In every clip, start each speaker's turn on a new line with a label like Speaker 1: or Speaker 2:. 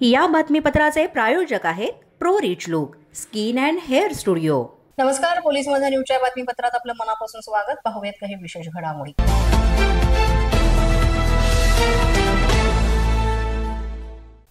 Speaker 1: या बातमीपत्राचे प्रायोजक आहेत pro rich look skin and hair studio.
Speaker 2: नमस्कार, पोलीस माझा न्यूजच्या बातमीपत्रात आपलं मनापासून स्वागत। पाहूयात काही विशेष घडामोडी।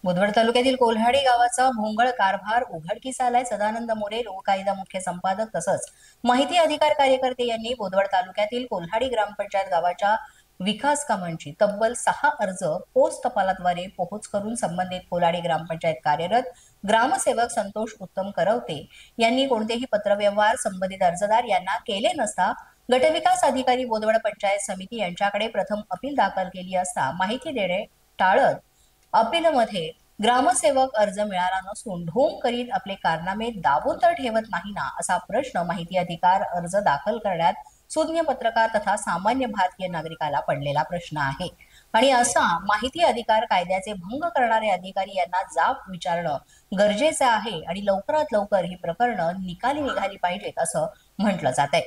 Speaker 2: बुधवार तालुक्यातील कोल्हाडी गावाचा भोंगळ कारभार उघडकीस आलाय। सदानंद मोरे, लोककायदा मुख्य संपादक तसंच माहिती अधिकार कार्यकर्ते यांनी बुधवार तालुक्यातील कोल्हाडी ग्रामपंचायत गावाच्या विकास कामांची तब्बल 6 अर्ज पोस्ट टपालाद्वारे पोहोच करून संबंधित कोल्हाडी ग्रामपंचायत कार्यरत ग्रामसेवक संतोष उत्तम करवते यांनी कोणतेही पत्रव्यवहार संबंधित अर्जदार यांना केले नसता गटविकास अधिकारी बोदवड पंचायत समिती यांच्याकडे प्रथम अपील दाखल केली असता माहिती देणे टाळत अपीलमध्ये ग्रामसेवक अर्ज मिळाला नसून ढोंग करीत आपले कारनामे दाबून तर ठेवत नाही ना असा प्रश्न माहिती अधिकार अर्ज दाखल करण्यात सुज्ञ पत्रकार तथा सामान्य भारतीय नागरिकाला पडलेला प्रश्न आहे। आणि असा माहिती अधिकार कायद्याचे भंग करणारे अधिकारी यांना जाब विचारणं गरजेचं आहे आणि लवकरात लवकर ही प्रकरणं निकाली निघाली पाहिजेत असं म्हटलं जात आहे।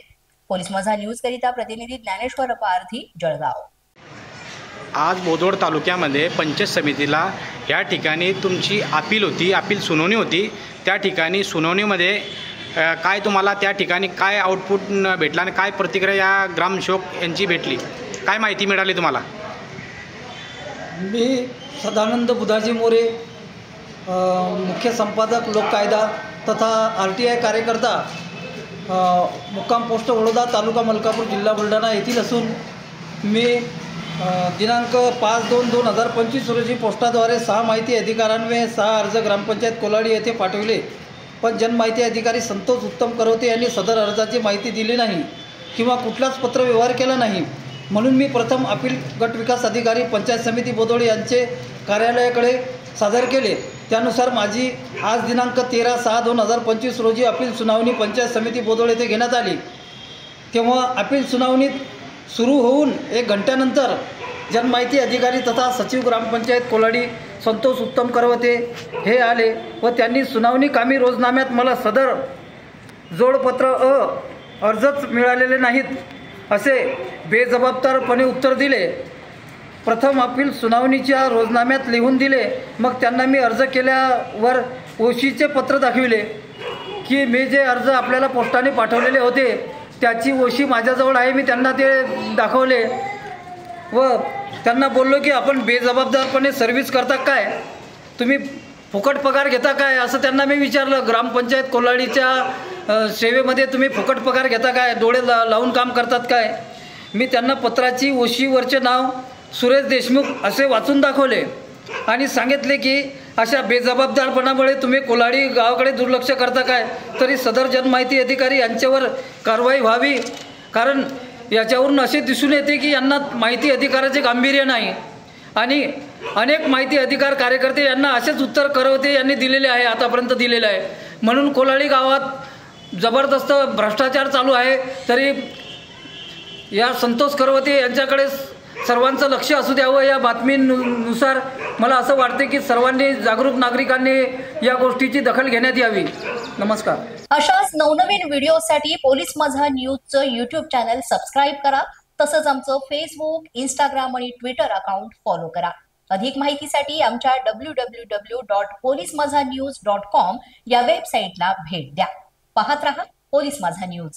Speaker 2: पोलीस माझा न्यूज करिता प्रतिनिधी ज्ञानेश्वर पारधी, जळगाव।
Speaker 3: आज बोदवड तालुक्यामध्ये पंचायत समितीला या ठिकाणी तुमची अपील होती, अपील सुनावणी होती। त्या ठिकाणी सुनावणीमध्ये काय तुम्हाला त्या ठिकाणी काय आउटपुट भेटला आणि काय प्रतिक्रिया या ग्रामसेवक यांची भेटली, काय माहिती मिळाली तुम्हाला?
Speaker 4: मी सदानंद बुधाजी मोरे, मुख्य संपादक लोककायदा तथा RTI कार्यकर्ता, मुक्काम पोस्ट वडोदा, तालुका मलकापूर, जिल्हा बुलढाणा येथील असून मी दिनांक 5/2/2025 रोजी पोस्टाद्वारे 6 माहिती अधिकाऱ्यांवे 6 अर्ज ग्रामपंचायत कोल्हाडी येथे पाठविले, पण जनमाहिती अधिकारी संतोष उत्तम करवते यांनी सदर अर्जाची माहिती दिली नाही किंवा कुठलाच पत्रव्यवहार केला नाही। म्हणून मी प्रथम अपील गट विकास अधिकारी पंचायत समिती बोदवड यांचे कार्यालयाकडे सादर केले। त्यानुसार माझी आज दिनांक 13/6/2025 रोजी अपील सुनावणी पंचायत समिती बोदवड येथे घेण्यात आली। तेव्हा अपील सुनावणीत सुरू होऊन 1 घंट्यानंतर जनमाहिती अधिकारी तथा सचिव ग्रामपंचायत कोल्हाडी संतोष उत्तम करवते हे आले व त्यांनी सुनावणी कामी रोजनाम्यात मला सदर जोडपत्र अर्जच मिळालेले नाहीत असे बेजबाबदारपणे उत्तर दिले। प्रथम अपील सुनावणीच्या रोजनाम्यात लिहून दिले, मग त्यांना मी अर्ज केल्यावर ओशीचे पत्र दाखविले की मी जे अर्ज आपल्याला पोस्टाने पाठवलेले होते त्याची ओशी माझ्याजवळ आहे। मी त्यांना ते दाखवले व त्यांना बोललो की आपण बेजबाबदारपणे सर्व्हिस करता काय, तुम्ही फुकट पगार घेता काय असं त्यांना मी विचारलं। ग्रामपंचायत कोल्हाडीच्या सेवेमध्ये तुम्ही फुकट पगार घेता काय, डोळे लावून काम करतात काय? मी त्यांना पत्राची ओशीवरचे नाव सुरेश देशमुख असे वाचून दाखवले आणि सांगितले की अशा बेजबाबदारपणामुळे तुम्ही कोल्हाडी गावाकडे दुर्लक्ष करता काय, तरी सदर जनमाहिती अधिकारी यांच्यावर कारवाई व्हावी, कारण याच्यावरून असे दिसून येते की यांना माहिती अधिकाराचे गांभीर्य नाही। आणि अनेक माहिती अधिकार कार्यकर्ते यांना असेच उत्तर करवते यांनी दिलेले आहे, आतापर्यंत दिलेले आहे। म्हणून कोल्हाडी गावात जबरदस्त भ्रष्टाचार चालू आहे। तरी या संतोष करवते यांच्याकडे सर्वांचं लक्ष असू द्यावं। या बातमीनुसार मला असं वाटते की सर्वांनी, जागरूक नागरिकांनी या गोष्टीची दखल घेण्यात यावी। नमस्कार।
Speaker 2: अशाच नवनवीन व्हिडिओसाठी पोलीस माझा न्यूजचं YouTube चॅनल सबस्क्राईब करा, तसंच आमचं Facebook, Instagram आणि Twitter अकाउंट फॉलो करा। अधिक माहितीसाठी आमच्या www.polismazhanews.com या वेबसाईटला भेट द्या। पाहत रहा पोलीस माझा न्यूज।